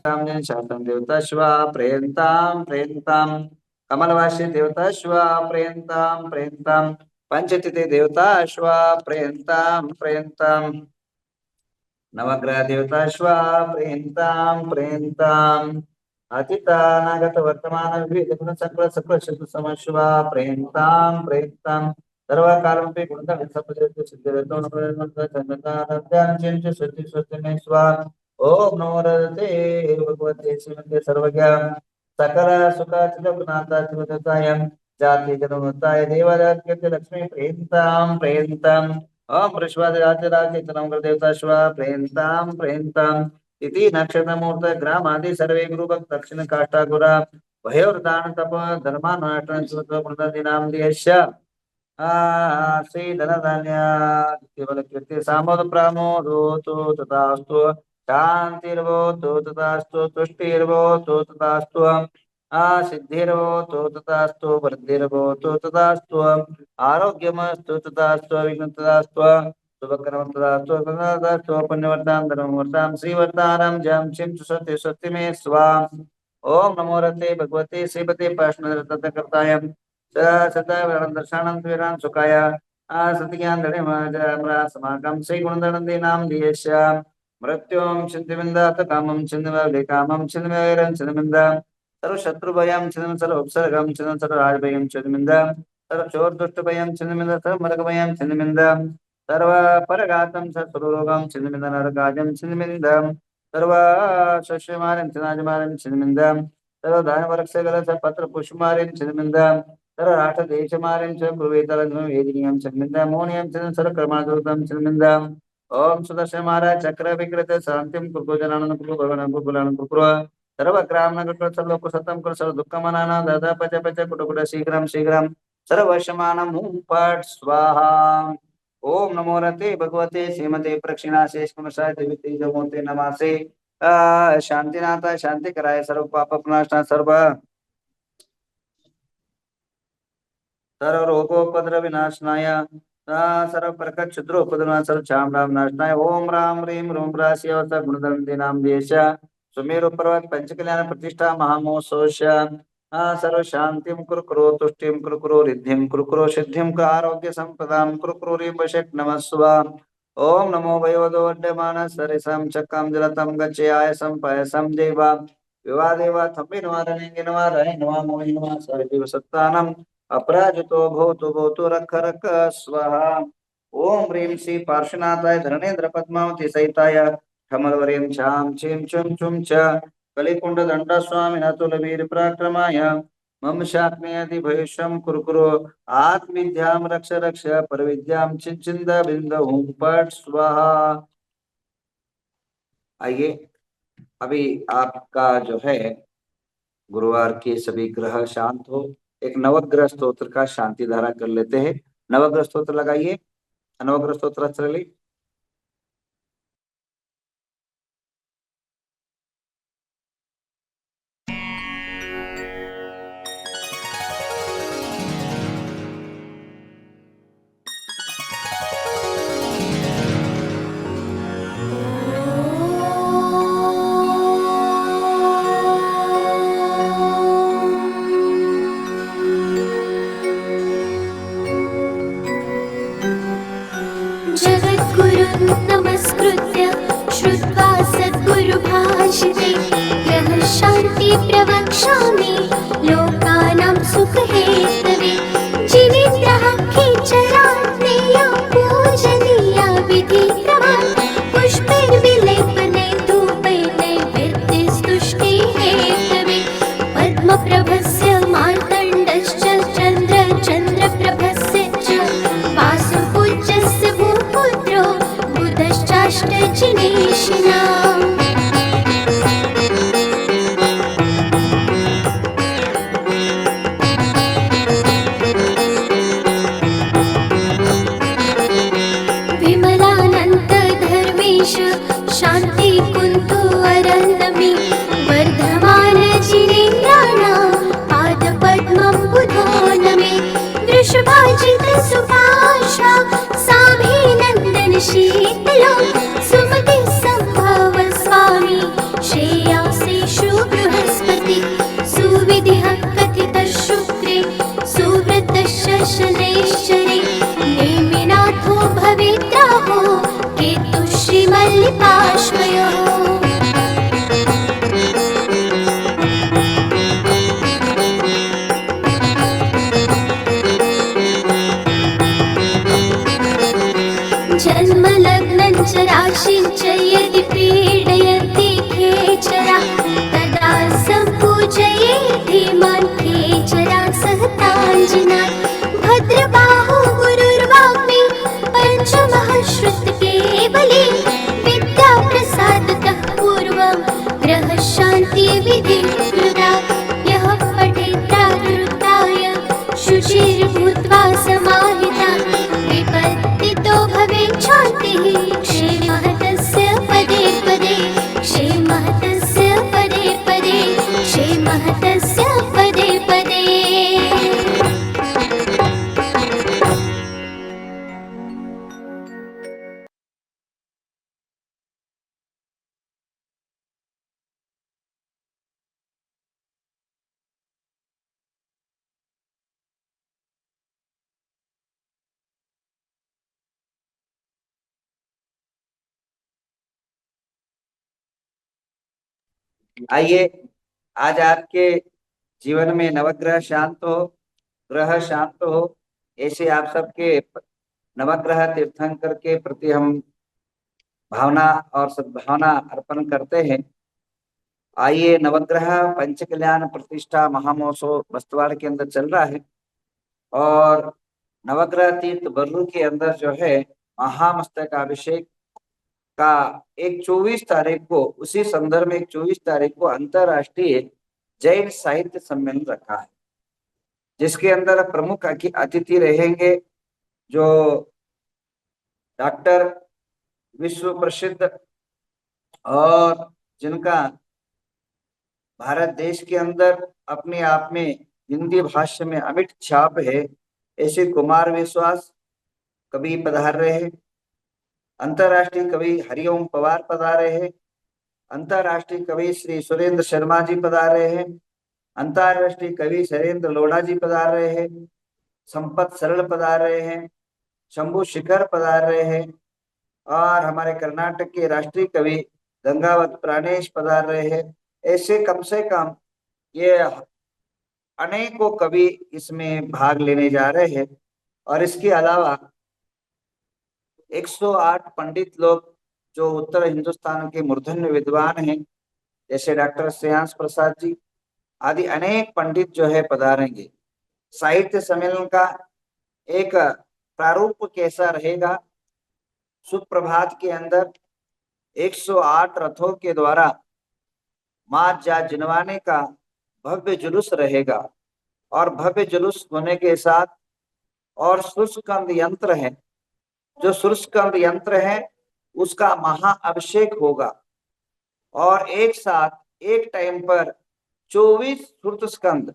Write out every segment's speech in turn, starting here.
शास्त्रं देवता शिवा प्रेयन्तां कमलवासी देवता शिवा प्रेयन्तां पंचतिथि देवता शिवा प्रेयन्तां नवग्रह देवता शिवा प्रेयन्तां अतीतानागत वर्तमान विविध गुण सकल सकल शत्रु सम शिवा प्रेयन्तां सर्वकालमपि गुणः विसर्जते सिद्धिरतो नमः स्वस्ति में स्वा ओम नमो रते भगवते श्रीमते सर्वज्ञ सकल सुख चिदनाथा चिवदताय जाति जन्मताय देवालय लक्ष्मी प्रेयन्तां ओम वृषभादिराजराज नमः देवता शिवा प्रेयन्तां इति नक्षत्रमूर्त ग्रामादि सर्वे गुरुभक्त दक्षिण काष्ठागुरा भयोर्दान तप धर्मानुष्ठान सुत प्रदादिनां देश्य श्री धनधान्य केवल कीर्ति सामोद प्रमोदोतु तथास्तु शांतिर्भवतु तथास्तु तुष्टिर्भवतु तथास्तु सिद्धिर्भवतु तथास्तु वृद्धिर्भवतु तथास्तु आरोग्यमस्तु तथास्तु विघ्नं तथास्तु शुभकर्म तथास्तु तथास्तु पुण्यवर्तां धर्मवर्तां श्रीवर्तानां जं चिं सत्य सत्य मे स्वा ओम नमो रते भगवते श्रीपते पार्श्वनाथकृताय सदा दर्शनं वीरान् सुखाय सत्यज्ञान समागम श्री गुणनंदी नाम दियेश मृत्युं चिन्तिविन्दात कामं चिन्तिवे कामं चिन्तिवेरं चिन्तिविन्द सर्व शत्रुभयं चिन्तिविन्द सर्व उपसर्गं चिन्तिविन्द सर्व राजभयं चिन्तिविन्द सर्व चोर दुष्टभयं चिन्तिविन्द सर्व मृगभयं चिन्तिविन्द सर्व परघातं सर्वरोगं चिन्तिविन्द नरकाजं चिन्तिविन्द सर्व शस्यमारं चिन्नाजमारं चिन्तिविन्द सर्व दानवरक्षगल पत्र पुष्पमारं चिन्तिविन्द सर्व राष्ट्र देशमारं च कुरुवेतरं वेदिनीयं चिन्तिविन्द मौनियं चिन्तिविन्द सर्व कर्मादुतं चिन्तिविन्द ओम सुदर्शन महाराज चक्र विकृत शांतिम कुरु जनानन कुरु भगवान कुरु सर्व ग्राम नगर सर्व लोक सतम कर सर्व दुःख मनाना दादा पच पच कुट शीघ्रम सर्व वशमानम पट स्वाहा ओम नमो रते भगवते श्रीमते प्रक्षिणा शेष कुमसाय देवी तेज मोते नमासे शांतिनाथा शांति कराय सर्व पाप प्रनाशना सर्व रोगोपद्र विनाशनाय सर्व प्रकट क्षुद्र उपद्रव सर्व चाम राम नाशनाय ओम राम ह्रीम रोम राशि अवसर गुणधर्म नाम देश सुमेरु पर्वत पंचकल्याण प्रतिष्ठा महामोत्सवश सर्व शांतिम कुरु तुष्टिम कुरु रिद्धिम कुरु सिद्धिम का आरोग्य संपदाम कुरु रिंबशक नमस्वा ओम नमो वयोदो वड्डमान सरिसम चक्रम जलतम गच्छे आयसम पायसम देवा विवादेवा थम्बि नवारणेंगे नवारणे नवा मोहि नवा सर्वजीव सत्तानम अपराजितो भवतु रख रख स्वाहा ओम ह्रीं श्री पार्श्वनाथाय धरणेन्द्र पद्मावती सहिताय कमलवर्यं छाम छिं चुं चुं च कलिकुंड दंड स्वामी नतुल वीर पराक्रमाय मम शाक्नेयति भविष्यं कुरु आत्मविद्यां रक्ष रक्ष परविद्यां चिंचिंद बिंदु पट स्वाहा। आइए अभी आपका जो है गुरुवार के सभी ग्रह शांत हो, एक नवग्रह स्तोत्र का शांति धारा कर लेते हैं। नवग्रह स्तोत्र लगाइए, नवग्रह स्तोत्र चलिए। नमस्कृत्य श्रुत्वा सद्गुरुभाषिते ग्रह शान्ति प्रवक्ष्यामि लोकानां सुखहेतवे जिनेन्द्रः खीचरात्मेया पूजनीया विधिक्रमात् पुष्पैर्विलेपने धूपै नैवेद्यस्तुष्टिहेतवे पद्मप्रभस्य मार्तण्डश्च चन्द्रप्रभस्य च वासुपूज्यस्य भूपुत्रो बुधश्चाष्टजिनेशिनाम् ग्रह शांति विधि कृता यः पठेत्रावृत्ताय शुचिर्भूत्वा समाहिता विपत्तितो भवेत् शान्तिः क्षेमः तस्य पदे पदे क्षेमः तस्य पदे पदे क्षेमः तस्य पदे पदे। आइए, आज आपके जीवन में नवग्रह शांत हो, ग्रह शांत हो, ऐसे आप सबके नवग्रह तीर्थंकर के प्रति हम भावना और सद्भावना अर्पण करते हैं। आइए, नवग्रह पंच कल्याण प्रतिष्ठा महामहोत्सव बस्तवाड़ के अंदर चल रहा है और नवग्रह तीर्थ बर्रू के अंदर जो है महामस्तकाभिषेक का एक 24 तारीख को, उसी संदर्भ में 24 तारीख को अंतरराष्ट्रीय जैन साहित्य सम्मेलन रखा है, जिसके अंदर प्रमुख अतिथि रहेंगे जो डॉक्टर विश्व प्रसिद्ध और जिनका भारत देश के अंदर अपने आप में हिंदी भाषा में अमिट छाप है, ऐसे कुमार विश्वास कवि पधार रहे हैं। अंतर्राष्ट्रीय कवि हरिओम पवार पधारे हैं। अंतर्राष्ट्रीय कवि श्री सुरेंद्र शर्मा जी पधार रहे हैं। अंतर्राष्ट्रीय कवि शैलेंद्र लोढ़ा जी पधार रहे हैं। संपत सरल पधार रहे हैं। शंभु शिखर पधार रहे हैं और हमारे कर्नाटक के राष्ट्रीय कवि गंगावत प्राणेश पधार रहे हैं। ऐसे कम से कम ये अनेकों कवि इसमें भाग लेने जा रहे हैं और इसके अलावा 108 पंडित लोग जो उत्तर हिंदुस्तान के मूर्धन्य विद्वान हैं, जैसे डॉक्टर श्रेयांश प्रसाद जी आदि अनेक पंडित जो है पधारेंगे। साहित्य सम्मेलन का एक प्रारूप कैसा रहेगा? सुप्रभात के अंदर 108 रथों के द्वारा मां जा जिनवाने का भव्य जुलूस रहेगा और भव्य जुलूस होने के साथ और सूर्यस्कंद यंत्र है, जो सूर्यस्कंद यंत्र है उसका महाअभिषेक होगा और एक साथ एक टाइम पर 24 सूर्यस्कंद,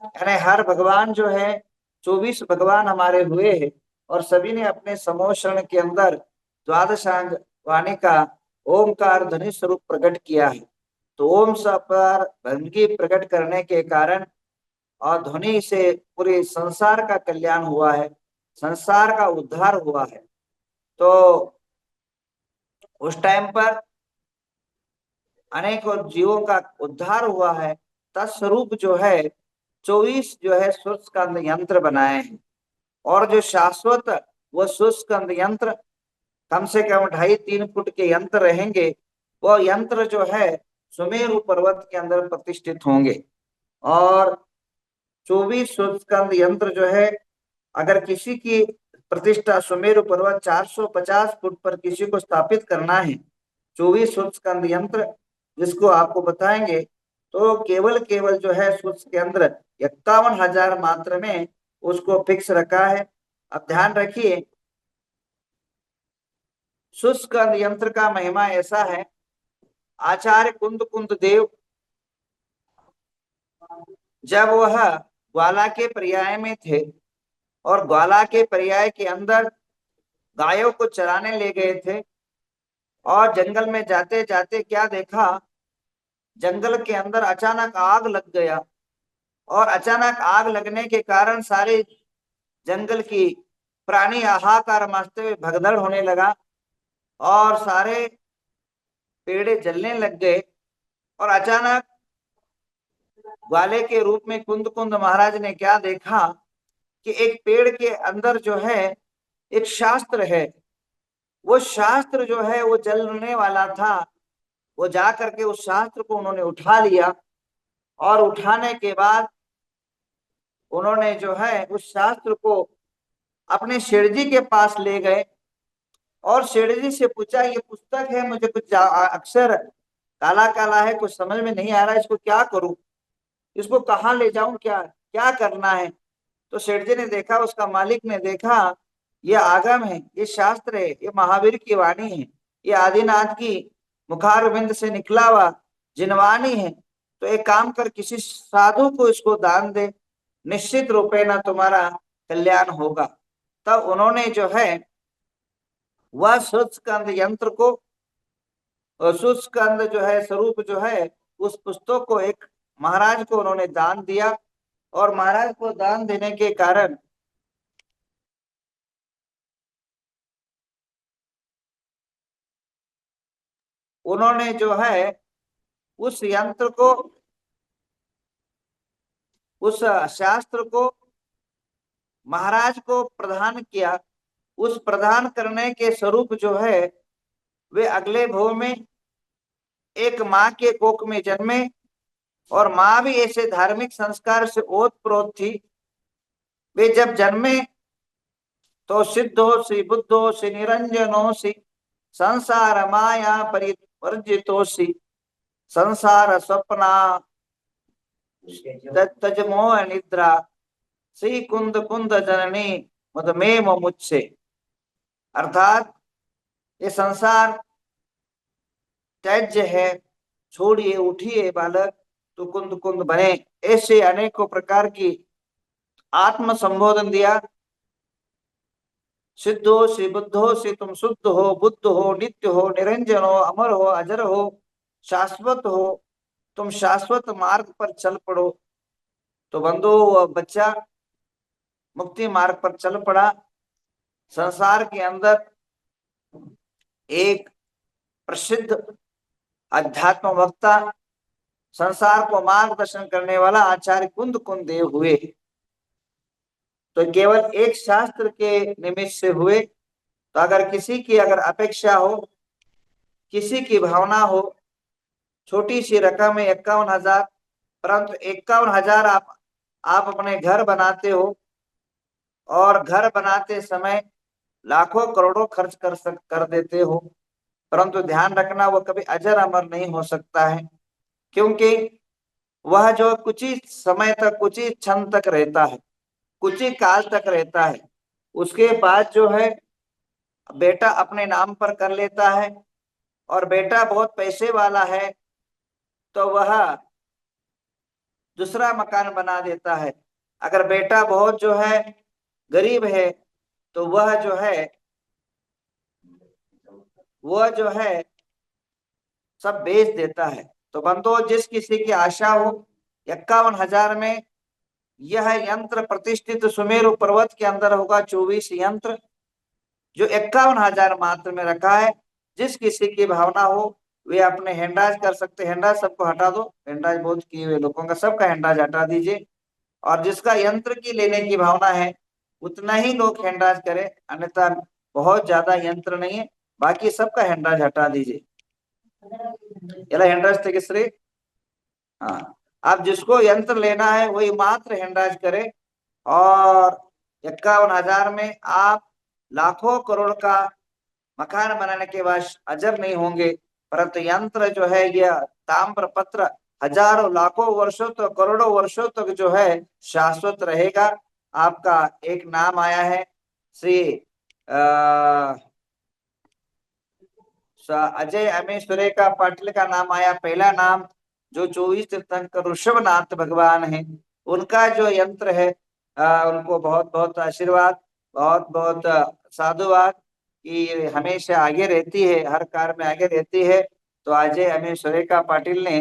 यानी हर भगवान जो है 24 भगवान हमारे हुए हैं और सभी ने अपने समोषण के अंदर द्वादशांग वाणी का ओमकार ध्वनि स्वरूप प्रकट किया है। तो ओम पर ध्वनि प्रकट करने के कारण और ध्वनि से पूरे संसार का कल्याण हुआ है, संसार का उद्धार हुआ है। तो उस टाइम पर अनेकों जीवों का उद्धार हुआ है। तत्स्वरूप जो है 24 जो है सूर्यस्कंद यंत्र बनाए हैं और जो शाश्वत वो सूर्यस्कंद यंत्र कम से कम 2.5-3 फुट के यंत्र रहेंगे। वो यंत्र जो है सुमेरु पर्वत के अंदर प्रतिष्ठित होंगे और 24 सूर्यस्कंद यंत्र जो है, अगर किसी की प्रतिष्ठा सुमेरु पर्वत 450 फुट पर किसी को स्थापित करना है, 24 सूर्यस्कंद यंत्र जिसको आपको बताएंगे, तो केवल जो है सूर्य के अंदर 51,000 मात्र में उसको फिक्स रखा है। अब ध्यान रखिए, सूर्यस्कंद यंत्र का महिमा ऐसा है, आचार्य कुंद देव जब वह ग्वाला के पर्याय में थे और ग्वाला के पर्याय के अंदर गायों को चराने ले गए थे और जंगल में जाते जाते क्या देखा, जंगल के अंदर अचानक आग लग गया और अचानक आग लगने के कारण सारे जंगल की प्राणी हाहाकार मचते हुए भगदड़ होने लगा और सारे पेड़ जलने लग गए और अचानक ग्वाले के रूप में कुंद महाराज ने क्या देखा कि एक पेड़ के अंदर जो है एक शास्त्र है, वो शास्त्र जो है वो जलने वाला था। वो जा करके उस शास्त्र को उन्होंने उठा लिया और उठाने के बाद उन्होंने जो है उस शास्त्र को अपने शेठ जी के पास ले गए और शेठ जी से पूछा, ये पुस्तक है, मुझे कुछ अक्षर काला काला है, कुछ समझ में नहीं आ रहा है, इसको क्या करूं, इसको कहाँ ले जाऊं, क्या क्या करना है। तो सेठ जी ने देखा, उसका मालिक ने देखा, ये आगम है, ये शास्त्र है, ये महावीर की वाणी है, ये आदिनाथ की मुखारविंद से निकला हुआ जिनवाणी है। तो एक काम कर, किसी साधु को इसको दान दे, निश्चित रूपे ना तुम्हारा कल्याण होगा। तब उन्होंने जो है वह सुस्कंद यंत्र को, सुस्कंद जो है स्वरूप जो है, उस पुस्तक को एक महाराज को उन्होंने दान दिया। और महाराज को दान देने के कारण उन्होंने जो है उस यंत्र को, उस शास्त्र को महाराज को प्रदान किया। उस प्रदान करने के स्वरूप जो है वे अगले भव में एक माँ के कोख में जन्मे, और माँ भी ऐसे धार्मिक संस्कार से ओतप्रोत थी। वे जब जन्मे तो सिद्धोसी बुद्धोसी निरंजनोसी संसार माया परिवर्जितोसी संसार स्वप्ना तजमोह निद्रा श्री कुंद कुंद जननी मदमेह मुझसे। अर्थात ये संसार त्याज्य है, छोड़िए उठिए बालक, तो कुंद कुंद बने। ऐसे अनेकों प्रकार की आत्म संबोधन दिया। सिद्धो से बुद्धो से तुम शुद्ध हो, बुद्ध हो, नित्य हो, निरंजन हो, अमर हो, अजर हो, शाश्वत हो, तुम शाश्वत मार्ग पर चल पड़ो। तो बंधु वह बच्चा मुक्ति मार्ग पर चल पड़ा। संसार के अंदर एक प्रसिद्ध अध्यात्म वक्ता, संसार को मार्गदर्शन करने वाला आचार्य कुंद कुंद देव हुए। तो केवल एक शास्त्र के निमित्त से हुए। तो अगर किसी की अगर अपेक्षा हो, किसी की भावना हो, छोटी सी रकम है 51,000, परंतु 51,000 आप अपने घर बनाते हो, और घर बनाते समय लाखों करोड़ों खर्च कर देते हो, परंतु ध्यान रखना वो कभी अजर अमर नहीं हो सकता है। क्योंकि वह जो कुछ ही समय तक, कुछ ही क्षण तक रहता है, कुछ ही काल तक रहता है। उसके बाद जो है बेटा अपने नाम पर कर लेता है, और बेटा बहुत पैसे वाला है तो वह दूसरा मकान बना देता है। अगर बेटा बहुत जो है गरीब है तो वह जो है सब बेच देता है। तो बंधुओं, जिस किसी की आशा हो, 51,000 में यह यंत्र प्रतिष्ठित सुमेरु पर्वत के अंदर होगा, 24 यंत्र जो 51,000 मात्र में रखा है। जिस किसी की भावना हो वे अपने हैंडाज कर सकते। हैंडाज सबको हटा दो, हैंडाज बहुत किए हुए लोगों का, सबका हैंडाज हटा दीजिए। और जिसका यंत्र की लेने की भावना है उतना ही लोग हैंडाज करें, अन्यथा बहुत ज्यादा यंत्र नहीं है, बाकी सबका हैंडाज हटा दीजिए। हैंडाज थे श्री। हाँ, आप जिसको यंत्र लेना है वही मात्र हैंडाज करे। और 51,000 में आप लाखों करोड़ का मकान बनाने के बाद अजर नहीं होंगे, परंतु यंत्र जो है यह ताम्र पत्र हजारों लाखों वर्षों तक, करोड़ों वर्षों तक जो है शाश्वत रहेगा। आपका एक नाम आया है, श्री अजय अमेश्वरे का पाटिल का नाम आया। पहला नाम जो 24 तीर्थंकर ऋषभनाथ भगवान है, उनका जो यंत्र है, उनको बहुत बहुत आशीर्वाद, बहुत बहुत साधुवाद कि हमेशा आगे रहती है, हर कार्य में आगे रहती है। तो अजय अमेश्वरे का पाटिल ने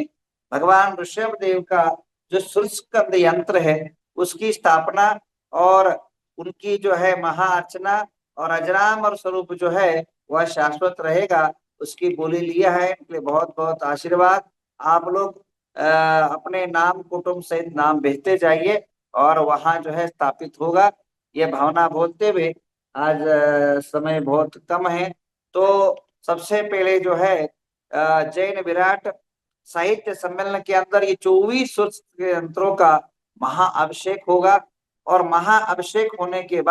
भगवान ऋषभ देव का जो सुस्कंद यंत्र है उसकी स्थापना और उनकी जो है महाअर्चना और अजरामर स्वरूप जो है वह शाश्वत रहेगा, उसकी बोली लिया है। इसलिए बहुत बहुत आशीर्वाद। आप लोग अपने नाम कुटुंब सहित नाम भेजते जाइए और वहां जो है स्थापित होगा। ये भावना बोलते हुए आज समय बहुत कम है, तो सबसे पहले जो है जैन विराट साहित्य सम्मेलन के अंदर ये 24 यंत्रों का महाअभिषेक होगा। और महाअभिषेक होने के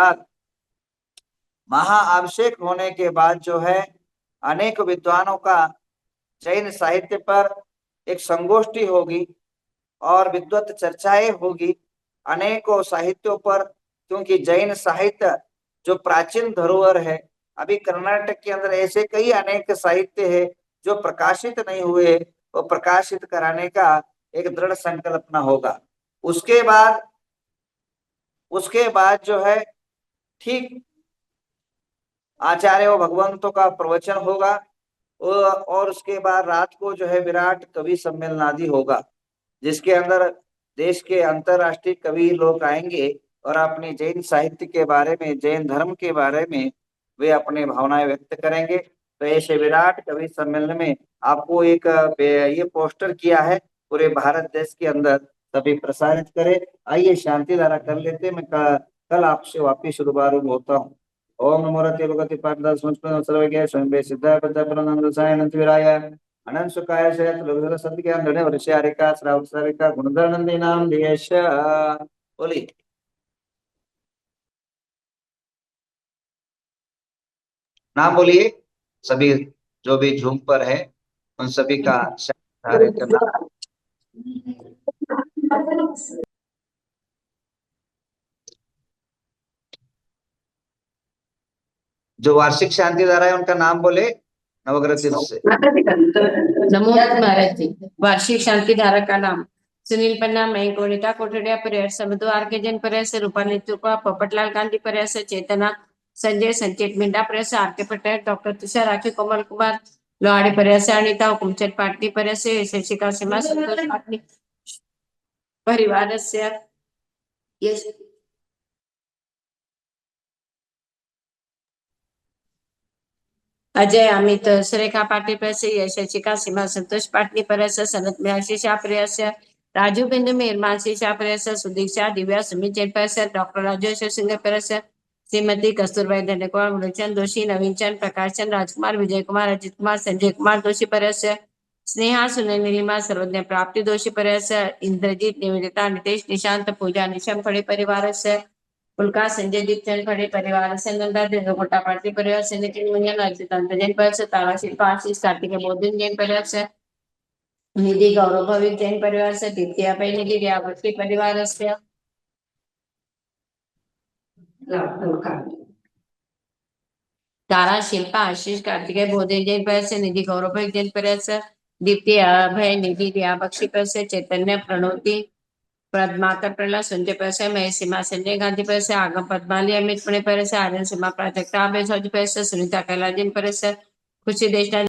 बाद जो है अनेक विद्वानों का जैन साहित्य पर एक संगोष्ठी होगी और विद्वत चर्चाएं होगी अनेकों साहित्यों पर, क्योंकि जैन साहित्य जो प्राचीन धरोहर है, अभी कर्नाटक के अंदर ऐसे कई अनेक साहित्य है जो प्रकाशित नहीं हुए, वो प्रकाशित कराने का एक दृढ़ संकल्पना होगा। उसके बाद जो है ठीक आचार्य व भगवंतों का प्रवचन होगा और उसके बाद रात को जो है विराट कवि सम्मेलन आदि होगा, जिसके अंदर देश के अंतरराष्ट्रीय कवि लोग आएंगे और अपने जैन साहित्य के बारे में, जैन धर्म के बारे में वे अपनी भावनाएं व्यक्त करेंगे। तो ऐसे विराट कवि सम्मेलन में आपको एक ये पोस्टर किया है, पूरे भारत देश के अंदर सभी प्रसारित करें। आइए शांति धारा कर लेते हैं। मैं कल आपसे वापिस रूबरू होता हूँ। ओम नमो रते भगवते पाठदा संस्कृत सर्वज्ञ स्वयं सिद्धाय पद्मनंद साय अनंत विराय अनंत सुखाय से लघुधर सत्य ज्ञान धने वर्षारिका श्रावक सारिका गुणधर नंदी नाम देश बोली। नाम बोलिए सभी जो भी झूम पर है उन सभी का कार्य करना। जो वार्षिक शांति धारा है उनका नाम बोले नवग्रह तीर्थ से। नमो महाराज जी। वार्षिक शांति धारा का नाम सुनील पन्ना, मयंक वनिता कोठडिया पर्यास, समधु आर के जैन पर्यास, रूपाली चुपा, पोपटलाल गांधी पर्यास, चेतना संजय संचेत मिंडा पर्यास, आर के पटेल, डॉक्टर तुषार राखी, कोमल कुमार लोहाड़ी पर्यास, अनिता हुकुमचंद पाटनी पर्यास, शशिका सीमा संतोष पाटनी परिवार से अजय अमित सुरेखा पाटिल प्रयास, शशिका सीमा संतोष पाटनी प्रयास, सनत में आशीष प्रयास, राजू बिंदु में मानसी शाह प्रयास, सुदीक्षा दिव्या सुमित जैन प्रयास, डॉक्टर राजेश्वर सिंह प्रयास, श्रीमती कस्तूरबाई धंडेकुमार, मुलचंद दोषी, नवीन चंद, प्रकाश चंद, राजकुमार, विजय कुमार, अजित कुमार, संजय कुमार दोषी प्रयास, स्नेहा सुनील नीलिमा, सर्वज्ञ प्राप्ति दोषी प्रयास, इंद्रजीत निवेदिता नितेश निशांत पूजा निशम फड़ी परिवार से उल्का संजय दीपचंद खड़े परिवार से नंदा गोटा पार्टी परिवार से नितिन मुनियन अर्चित जैन परिवार से तारा शिल्पा आशीष कार्तिक बोधिन जैन परिवार से निधि गौरव भविक जैन परिवार से द्वितीय भाई निधि रियावती परिवार से तारा शिल्पा आशीष कार्तिक बोधिन जैन परिवार से निधि गौरव भविक जैन परिवार से द्वितीय अभय निधि रिया बख्शी परिवार से चैतन्य प्रणोति पद्माकर प्रहलाद संजय पैसे महेश सीमा संजय गांधी पैसे आगम पद्माली अमित पुणे पैसे आर्यन सीमा प्राजक्ता आबे सौजी पैसे सुनीता कैलाजिन पैसे खुशी देशना